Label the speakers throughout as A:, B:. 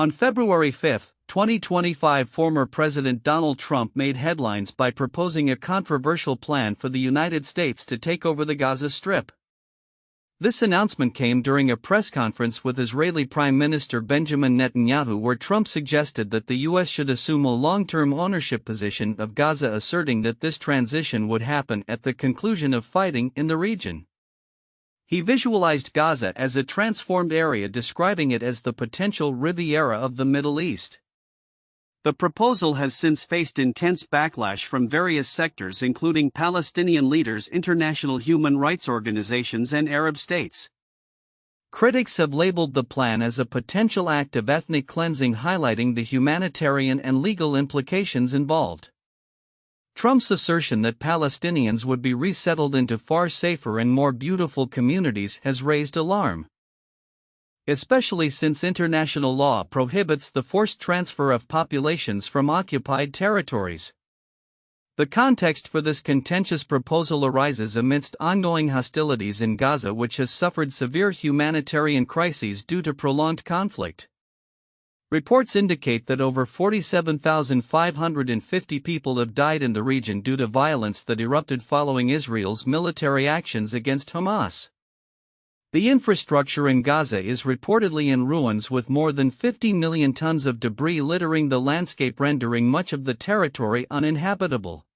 A: On February 5, 2025, former President Donald Trump made headlines by proposing a controversial plan for the United States to take over the Gaza Strip. This announcement came during a press conference with Israeli Prime Minister Benjamin Netanyahu, where Trump suggested that the U.S. should assume a long-term ownership position of Gaza, asserting that this transition would happen at the conclusion of fighting in the region. He visualized Gaza as a transformed area, describing it as the potential Riviera of the Middle East. The proposal has since faced intense backlash from various sectors, including Palestinian leaders, international human rights organizations, and Arab states. Critics have labeled the plan as a potential act of ethnic cleansing, highlighting the humanitarian and legal implications involved. Trump's assertion that Palestinians would be resettled into far safer and more beautiful communities has raised alarm, especially since international law prohibits the forced transfer of populations from occupied territories. The context for this contentious proposal arises amidst ongoing hostilities in Gaza, which has suffered severe humanitarian crises due to prolonged conflict. Reports indicate that over 47,550 people have died in the region due to violence that erupted following Israel's military actions against Hamas. The infrastructure in Gaza is reportedly in ruins, with more than 50 million tons of debris littering the landscape, rendering much of the territory uninhabitable.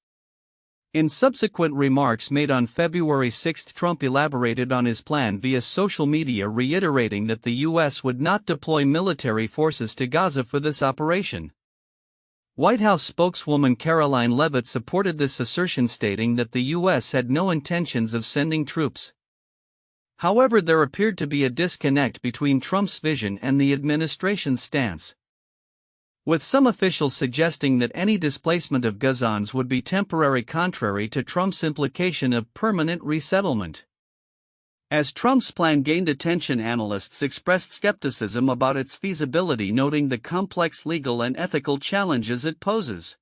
A: In subsequent remarks made on February 6, Trump elaborated on his plan via social media, reiterating that the U.S. would not deploy military forces to Gaza for this operation. White House spokeswoman Caroline Leavitt supported this assertion, stating that the U.S. had no intentions of sending troops. However, there appeared to be a disconnect between Trump's vision and the administration's stance, with some officials suggesting that any displacement of Gazans would be temporary, contrary to Trump's implication of permanent resettlement. As Trump's plan gained attention, analysts expressed skepticism about its feasibility, noting the complex legal and ethical challenges it poses.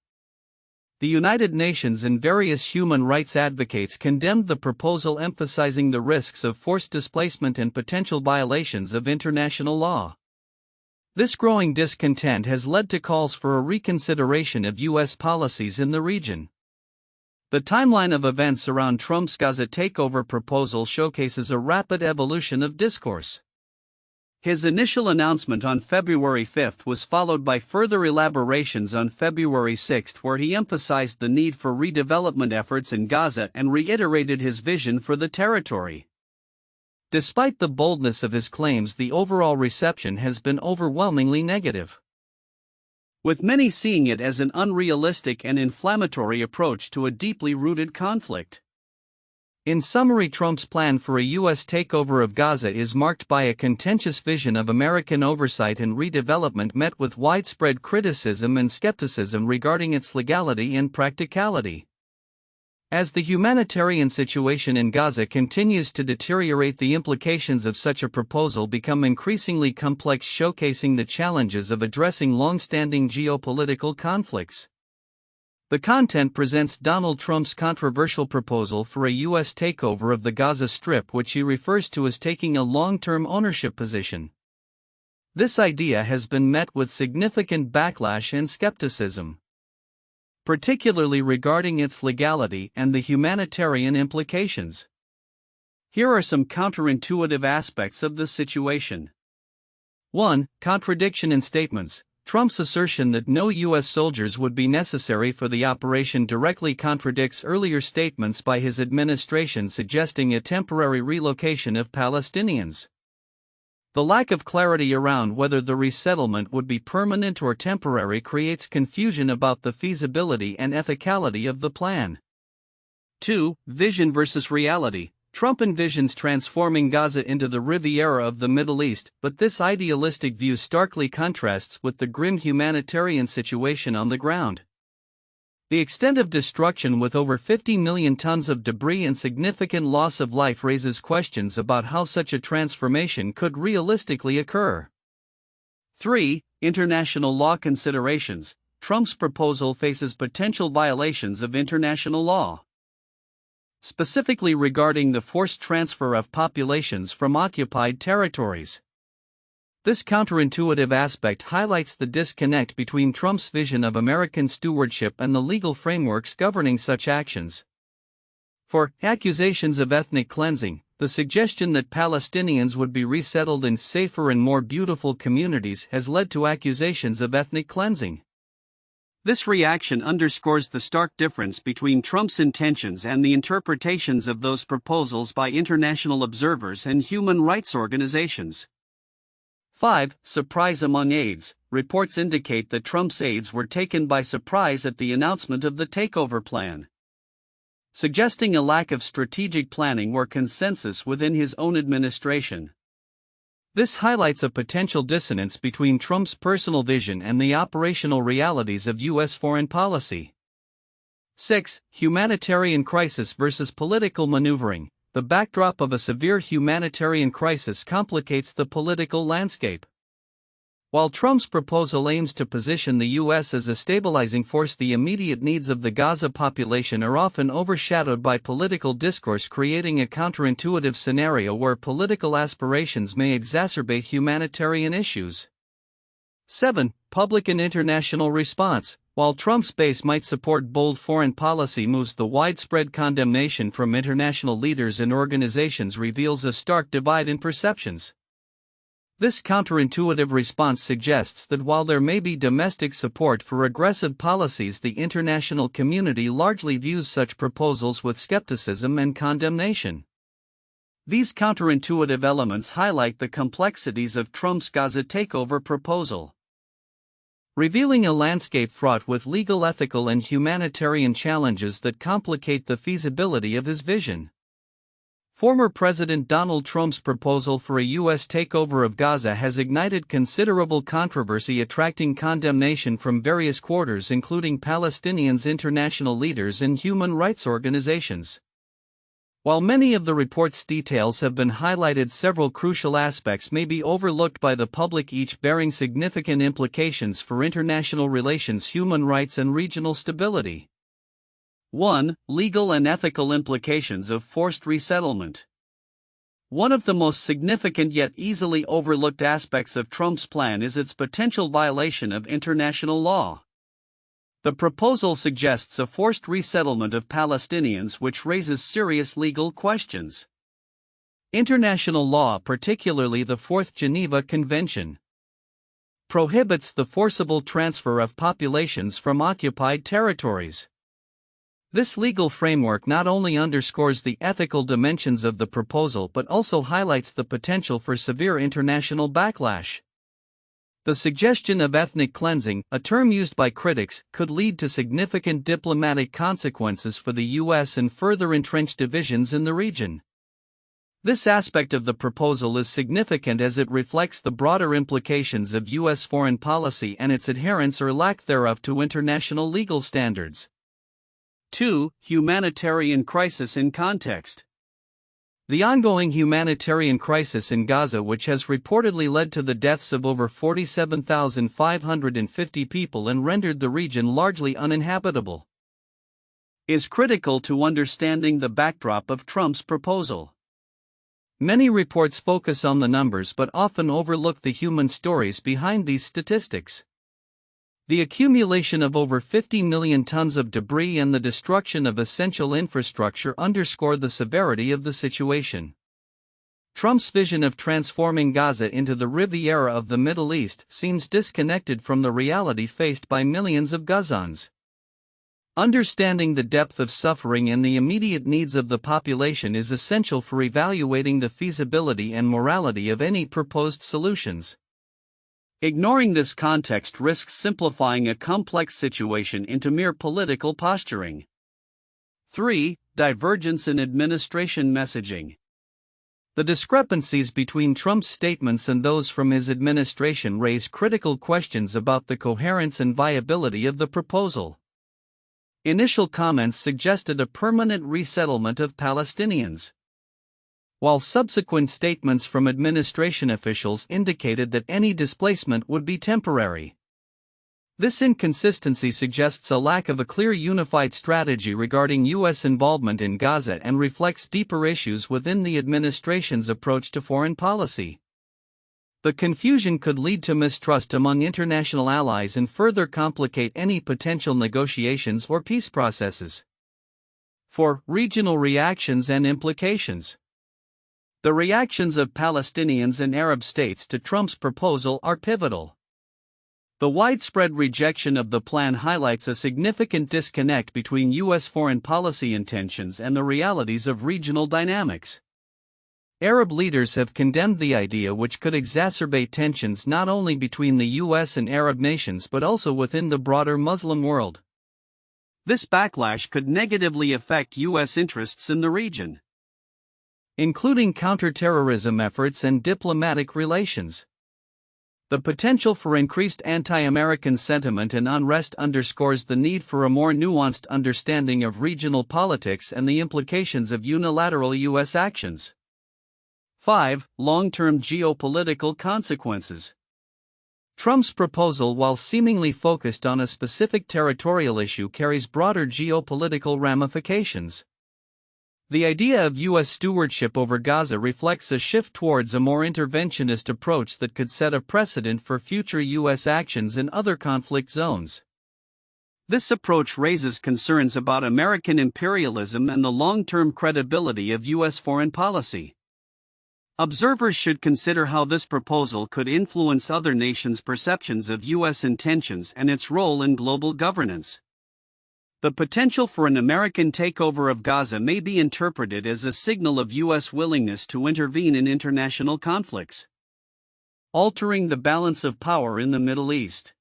A: The United Nations and various human rights advocates condemned the proposal, emphasizing the risks of forced displacement and potential violations of international law. This growing discontent has led to calls for a reconsideration of U.S. policies in the region. The timeline of events around Trump's Gaza takeover proposal showcases a rapid evolution of discourse. His initial announcement on February 5 was followed by further elaborations on February 6, where he emphasized the need for redevelopment efforts in Gaza and reiterated his vision for the territory. Despite the boldness of his claims, the overall reception has been overwhelmingly negative, with many seeing it as an unrealistic and inflammatory approach to a deeply rooted conflict. In summary, Trump's plan for a U.S. takeover of Gaza is marked by a contentious vision of American oversight and redevelopment, met with widespread criticism and skepticism regarding its legality and practicality. As the humanitarian situation in Gaza continues to deteriorate, the implications of such a proposal become increasingly complex, showcasing the challenges of addressing long-standing geopolitical conflicts. The content presents Donald Trump's controversial proposal for a U.S. takeover of the Gaza Strip, which he refers to as taking a long-term ownership position. This idea has been met with significant backlash and skepticism, particularly regarding its legality and the humanitarian implications. Here are some counterintuitive aspects of the situation. 1. Contradiction in statements. Trump's assertion that no U.S. soldiers would be necessary for the operation directly contradicts earlier statements by his administration suggesting a temporary relocation of Palestinians. The lack of clarity around whether the resettlement would be permanent or temporary creates confusion about the feasibility and ethicality of the plan. 2. Vision versus reality. Trump envisions transforming Gaza into the Riviera of the Middle East, but this idealistic view starkly contrasts with the grim humanitarian situation on the ground. The extent of destruction, with over 50 million tons of debris and significant loss of life, raises questions about how such a transformation could realistically occur. 3. International law considerations. Trump's proposal faces potential violations of international law, specifically regarding the forced transfer of populations from occupied territories. This counterintuitive aspect highlights the disconnect between Trump's vision of American stewardship and the legal frameworks governing such actions. For accusations of ethnic cleansing, the suggestion that Palestinians would be resettled in safer and more beautiful communities has led to accusations of ethnic cleansing. This reaction underscores the stark difference between Trump's intentions and the interpretations of those proposals by international observers and human rights organizations. 5. Surprise among aides. Reports indicate that Trump's aides were taken by surprise at the announcement of the Takeover plan, suggesting a lack of strategic planning or consensus within his own administration. This highlights a potential dissonance between Trump's personal vision and the operational realities of U.S. foreign policy. 6. Humanitarian crisis versus political maneuvering. The backdrop of a severe humanitarian crisis complicates the political landscape. While Trump's proposal aims to position the U.S. as a stabilizing force, the immediate needs of the Gaza population are often overshadowed by political discourse, creating a counterintuitive scenario where political aspirations may exacerbate humanitarian issues. 7. Public and international response. While Trump's base might support bold foreign policy moves, the widespread condemnation from international leaders and organizations reveals a stark divide in perceptions. This counterintuitive response suggests that while there may be domestic support for aggressive policies, the international community largely views such proposals with skepticism and condemnation. These counterintuitive elements highlight the complexities of Trump's Gaza takeover proposal, revealing a landscape fraught with legal, ethical, and humanitarian challenges that complicate the feasibility of his vision. Former President Donald Trump's proposal for a U.S. takeover of Gaza has ignited considerable controversy, attracting condemnation from various quarters, including Palestinians, international leaders, and human rights organizations. While many of the report's details have been highlighted, several crucial aspects may be overlooked by the public, each bearing significant implications for international relations, human rights, and regional stability. 1. Legal and ethical implications of forced resettlement. One of the most significant yet easily overlooked aspects of Trump's plan is its potential violation of international law. The proposal suggests a forced resettlement of Palestinians, which raises serious legal questions. International law, particularly the Fourth Geneva Convention, prohibits the forcible transfer of populations from occupied territories. This legal framework not only underscores the ethical dimensions of the proposal but also highlights the potential for severe international backlash. The suggestion of ethnic cleansing, a term used by critics, could lead to significant diplomatic consequences for the U.S. and further entrench divisions in the region. This aspect of the proposal is significant as it reflects the broader implications of U.S. foreign policy and its adherence or lack thereof to international legal standards. 2. Humanitarian crisis in context. The ongoing humanitarian crisis in Gaza, which has reportedly led to the deaths of over 47,550 people and rendered the region largely uninhabitable, is critical to understanding the backdrop of Trump's proposal. Many reports focus on the numbers but often overlook the human stories behind these statistics. The accumulation of over 50 million tons of debris and the destruction of essential infrastructure underscore the severity of the situation. Trump's vision of transforming Gaza into the Riviera of the Middle East seems disconnected from the reality faced by millions of Gazans. Understanding the depth of suffering and the immediate needs of the population is essential for evaluating the feasibility and morality of any proposed solutions. Ignoring this context risks simplifying a complex situation into mere political posturing. 3. Divergence in administration messaging. The discrepancies between Trump's statements and those from his administration raise critical questions about the coherence and viability of the proposal. Initial comments suggested a permanent resettlement of Palestinians, while subsequent statements from administration officials indicated that any displacement would be temporary. This inconsistency suggests a lack of a clear unified strategy regarding U.S. involvement in Gaza and reflects deeper issues within the administration's approach to foreign policy. The confusion could lead to mistrust among international allies and further complicate any potential negotiations or peace processes. 4. Regional reactions and implications. The reactions of Palestinians and Arab states to Trump's proposal are pivotal. The widespread rejection of the plan highlights a significant disconnect between U.S. foreign policy intentions and the realities of regional dynamics. Arab leaders have condemned the idea, which could exacerbate tensions not only between the U.S. and Arab nations but also within the broader Muslim world. This backlash could negatively affect U.S. interests in the region, including counterterrorism efforts and diplomatic relations. The potential for increased anti-American sentiment and unrest underscores the need for a more nuanced understanding of regional politics and the implications of unilateral U.S. actions. 5. Long-term geopolitical consequences. Trump's proposal, while seemingly focused on a specific territorial issue, carries broader geopolitical ramifications. The idea of U.S. stewardship over Gaza reflects a shift towards a more interventionist approach that could set a precedent for future U.S. actions in other conflict zones. This approach raises concerns about American imperialism and the long-term credibility of U.S. foreign policy. Observers should consider how this proposal could influence other nations' perceptions of U.S. intentions and its role in global governance. The potential for an American takeover of Gaza may be interpreted as a signal of U.S. willingness to intervene in international conflicts, altering the balance of power in the Middle East.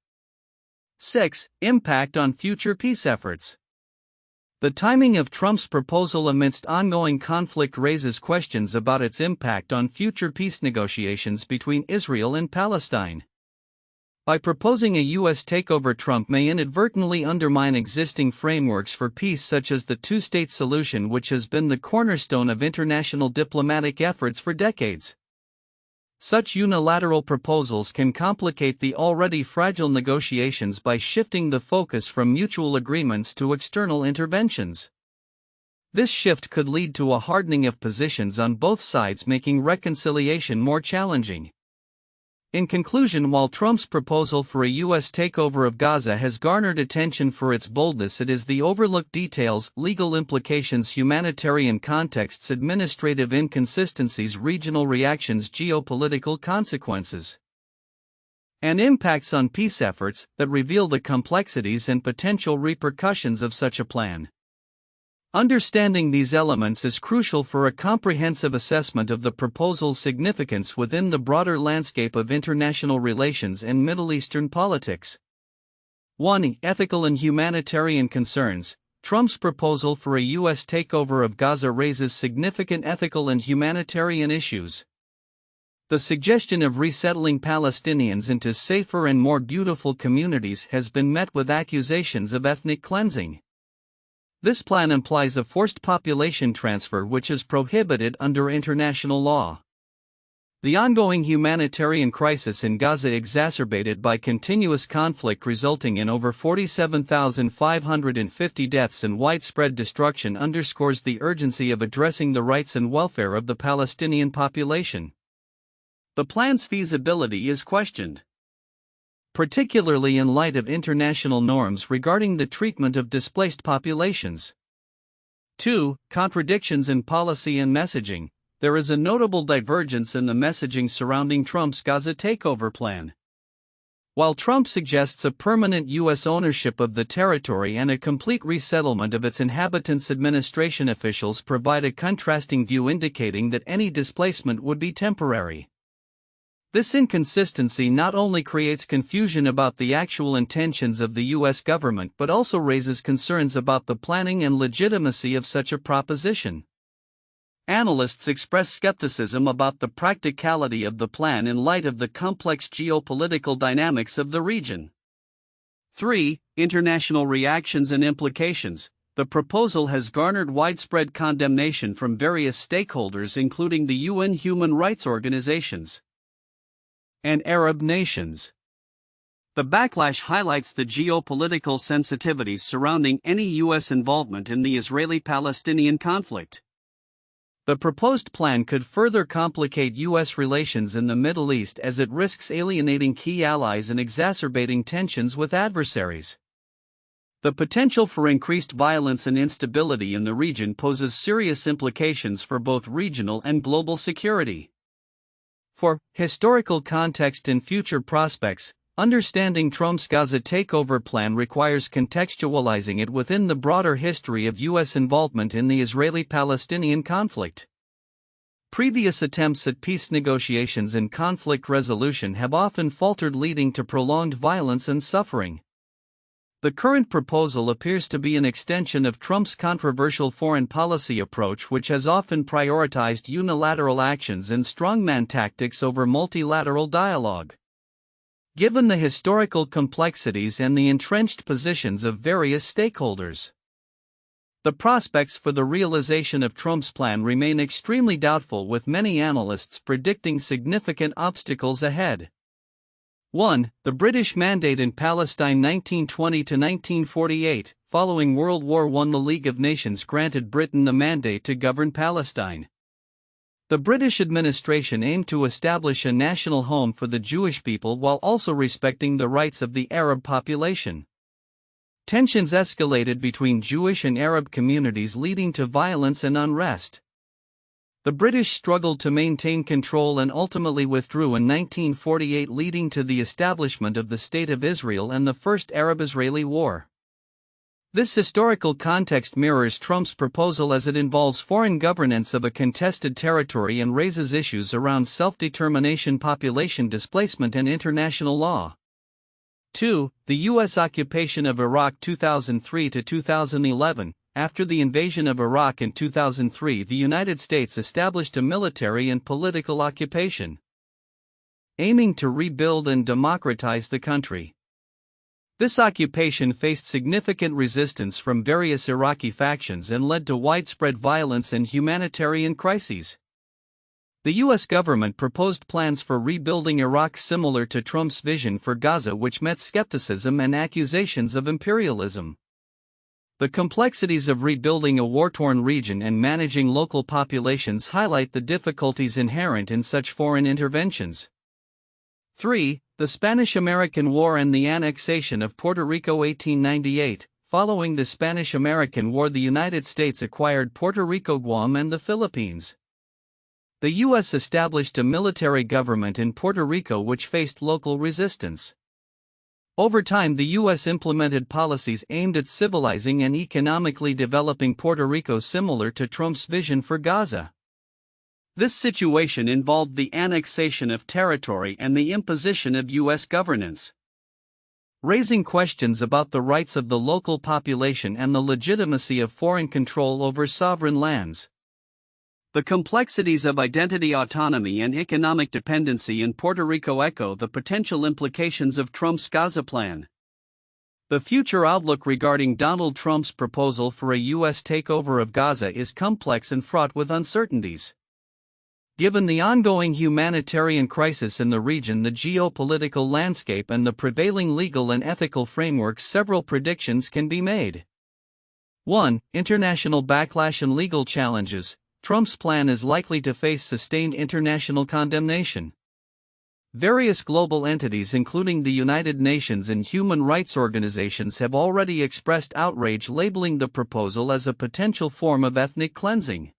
A: 6. Impact on future peace efforts. The timing of Trump's proposal amidst ongoing conflict raises questions about its impact on future peace negotiations between Israel and Palestine. By proposing a U.S. takeover, Trump may inadvertently undermine existing frameworks for peace, such as the two-state solution, which has been the cornerstone of international diplomatic efforts for decades. Such unilateral proposals can complicate the already fragile negotiations by shifting the focus from mutual agreements to external interventions. This shift could lead to a hardening of positions on both sides, making reconciliation more challenging. In conclusion, while Trump's proposal for a U.S. takeover of Gaza has garnered attention for its boldness, it is the overlooked details, legal implications, humanitarian contexts, administrative inconsistencies, regional reactions, geopolitical consequences, and impacts on peace efforts that reveal the complexities and potential repercussions of such a plan. Understanding these elements is crucial for a comprehensive assessment of the proposal's significance within the broader landscape of international relations and Middle Eastern politics. 1. Ethical and humanitarian concerns. Trump's proposal for a U.S. takeover of Gaza raises significant ethical and humanitarian issues. The suggestion of resettling Palestinians into safer and more beautiful communities has been met with accusations of ethnic cleansing. This plan implies a forced population transfer, which is prohibited under international law. The ongoing humanitarian crisis in Gaza, exacerbated by continuous conflict resulting in over 47,550 deaths and widespread destruction, underscores the urgency of addressing the rights and welfare of the Palestinian population. The plan's feasibility is questioned, particularly in light of international norms regarding the treatment of displaced populations. 2. Contradictions in policy and messaging. There is a notable divergence in the messaging surrounding Trump's Gaza takeover plan. While Trump suggests a permanent U.S. ownership of the territory and a complete resettlement of its inhabitants, administration officials provide a contrasting view, indicating that any displacement would be temporary. This inconsistency not only creates confusion about the actual intentions of the U.S. government but also raises concerns about the planning and legitimacy of such a proposition. Analysts express skepticism about the practicality of the plan in light of the complex geopolitical dynamics of the region. 3. International reactions and implications. The proposal has garnered widespread condemnation from various stakeholders, including the UN human rights organizations and Arab nations. The backlash highlights the geopolitical sensitivities surrounding any U.S. involvement in the Israeli-Palestinian conflict. The proposed plan could further complicate U.S. relations in the Middle East as it risks alienating key allies and exacerbating tensions with adversaries. The potential for increased violence and instability in the region poses serious implications for both regional and global security. For historical context and future prospects, understanding Trump's Gaza takeover plan requires contextualizing it within the broader history of U.S. involvement in the Israeli-Palestinian conflict. Previous attempts at peace negotiations and conflict resolution have often faltered, leading to prolonged violence and suffering. The current proposal appears to be an extension of Trump's controversial foreign policy approach, which has often prioritized unilateral actions and strongman tactics over multilateral dialogue. Given the historical complexities and the entrenched positions of various stakeholders, the prospects for the realization of Trump's plan remain extremely doubtful, with many analysts predicting significant obstacles ahead. 1. The British Mandate in Palestine 1920–1948. Following World War I, the League of Nations granted Britain the mandate to govern Palestine. The British administration aimed to establish a national home for the Jewish people while also respecting the rights of the Arab population. Tensions escalated between Jewish and Arab communities, leading to violence and unrest. The British struggled to maintain control and ultimately withdrew in 1948, leading to the establishment of the State of Israel and the First Arab-Israeli War. This historical context mirrors Trump's proposal as it involves foreign governance of a contested territory and raises issues around self-determination, population displacement, and international law. 2. The U.S. occupation of Iraq 2003–2011. After the invasion of Iraq in 2003, the United States established a military and political occupation, aiming to rebuild and democratize the country. This occupation faced significant resistance from various Iraqi factions and led to widespread violence and humanitarian crises. The U.S. government proposed plans for rebuilding Iraq similar to Trump's vision for Gaza, which met skepticism and accusations of imperialism. The complexities of rebuilding a war-torn region and managing local populations highlight the difficulties inherent in such foreign interventions. 3. The Spanish-American War and the annexation of Puerto Rico 1898. Following the Spanish-American War, the United States acquired Puerto Rico, Guam, and the Philippines. The U.S. established a military government in Puerto Rico which faced local resistance. Over time, the U.S. implemented policies aimed at civilizing and economically developing Puerto Rico, similar to Trump's vision for Gaza. This situation involved the annexation of territory and the imposition of U.S. governance, raising questions about the rights of the local population and the legitimacy of foreign control over sovereign lands. The complexities of identity, autonomy, and economic dependency in Puerto Rico echo the potential implications of Trump's Gaza plan. The future outlook regarding Donald Trump's proposal for a U.S. takeover of Gaza is complex and fraught with uncertainties. Given the ongoing humanitarian crisis in the region, the geopolitical landscape, and the prevailing legal and ethical frameworks, several predictions can be made. 1. International backlash and legal challenges. Trump's plan is likely to face sustained international condemnation. Various global entities, including the United Nations and human rights organizations, have already expressed outrage, labeling the proposal as a potential form of ethnic cleansing.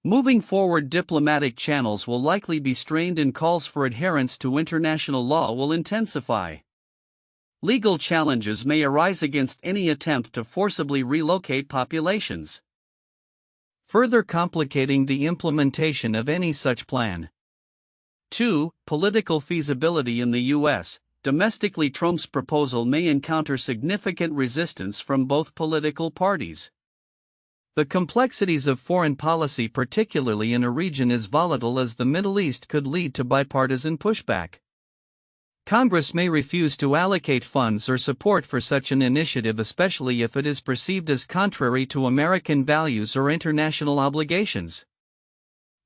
A: Moving forward, diplomatic channels will likely be strained and calls for adherence to international law will intensify. Legal challenges may arise against any attempt to forcibly relocate populations, further complicating the implementation of any such plan. 2. Political feasibility in the U.S. Domestically, Trump's proposal may encounter significant resistance from both political parties. The complexities of foreign policy, particularly in a region as volatile as the Middle East, could lead to bipartisan pushback. Congress may refuse to allocate funds or support for such an initiative, especially if it is perceived as contrary to American values or international obligations.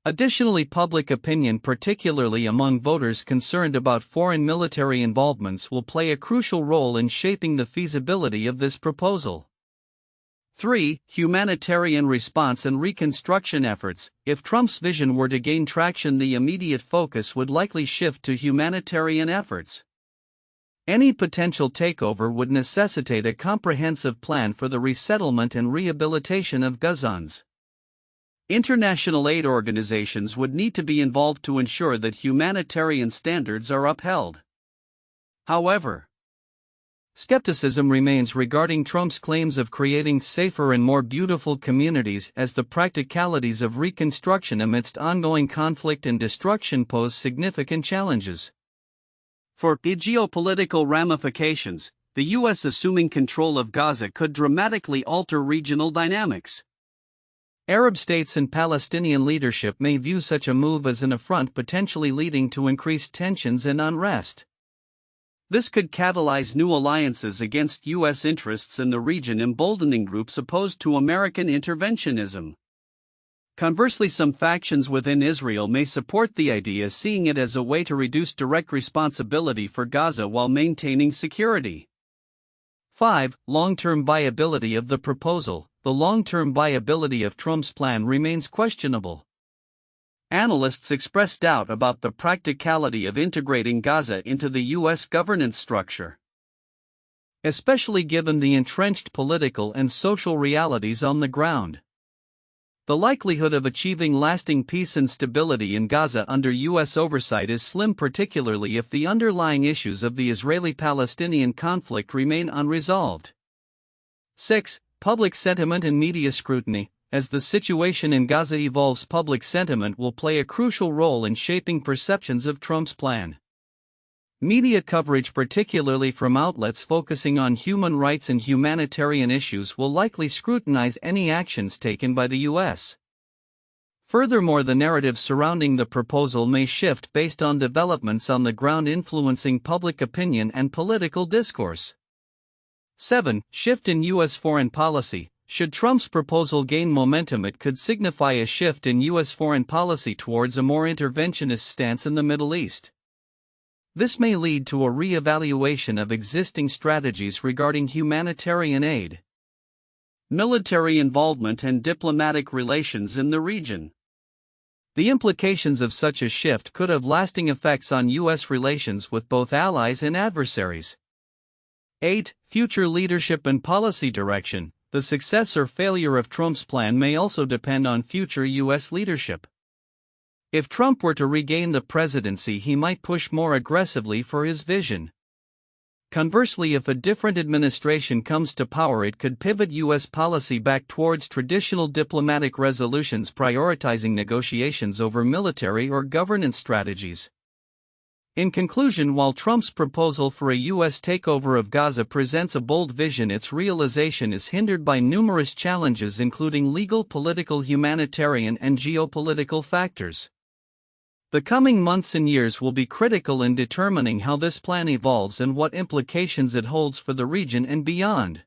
A: Additionally, public opinion, particularly among voters concerned about foreign military involvements, will play a crucial role in shaping the feasibility of this proposal. 3. Humanitarian response and reconstruction efforts. If Trump's vision were to gain traction, the immediate focus would likely shift to humanitarian efforts. Any potential takeover would necessitate a comprehensive plan for the resettlement and rehabilitation of Gazans. International aid organizations would need to be involved to ensure that humanitarian standards are upheld. However, skepticism remains regarding Trump's claims of creating safer and more beautiful communities, as the practicalities of reconstruction amidst ongoing conflict and destruction pose significant challenges. For geopolitical ramifications, the U.S. assuming control of Gaza could dramatically alter regional dynamics. Arab states and Palestinian leadership may view such a move as an affront, potentially leading to increased tensions and unrest. This could catalyze new alliances against U.S. interests in the region, emboldening groups opposed to American interventionism. Conversely, some factions within Israel may support the idea, seeing it as a way to reduce direct responsibility for Gaza while maintaining security. 5. Long-term viability of the proposal. The long-term viability of Trump's plan remains questionable. Analysts express doubt about the practicality of integrating Gaza into the U.S. governance structure, especially given the entrenched political and social realities on the ground. The likelihood of achieving lasting peace and stability in Gaza under U.S. oversight is slim, particularly if the underlying issues of the Israeli-Palestinian conflict remain unresolved. 6. Public sentiment and media scrutiny. As the situation in Gaza evolves, public sentiment will play a crucial role in shaping perceptions of Trump's plan. Media coverage, particularly from outlets focusing on human rights and humanitarian issues, will likely scrutinize any actions taken by the U.S. Furthermore, the narrative surrounding the proposal may shift based on developments on the ground, influencing public opinion and political discourse. 7. Shift in U.S. foreign policy. Should Trump's proposal gain momentum, it could signify a shift in U.S. foreign policy towards a more interventionist stance in the Middle East. This may lead to a re-evaluation of existing strategies regarding humanitarian aid, military involvement, and diplomatic relations in the region. The implications of such a shift could have lasting effects on U.S. relations with both allies and adversaries. 8. Future leadership and policy direction. The success or failure of Trump's plan may also depend on future U.S. leadership. If Trump were to regain the presidency, he might push more aggressively for his vision. Conversely, if a different administration comes to power, it could pivot U.S. policy back towards traditional diplomatic resolutions, prioritizing negotiations over military or governance strategies. In conclusion, while Trump's proposal for a U.S. takeover of Gaza presents a bold vision, its realization is hindered by numerous challenges, including legal, political, humanitarian, and geopolitical factors. The coming months and years will be critical in determining how this plan evolves and what implications it holds for the region and beyond.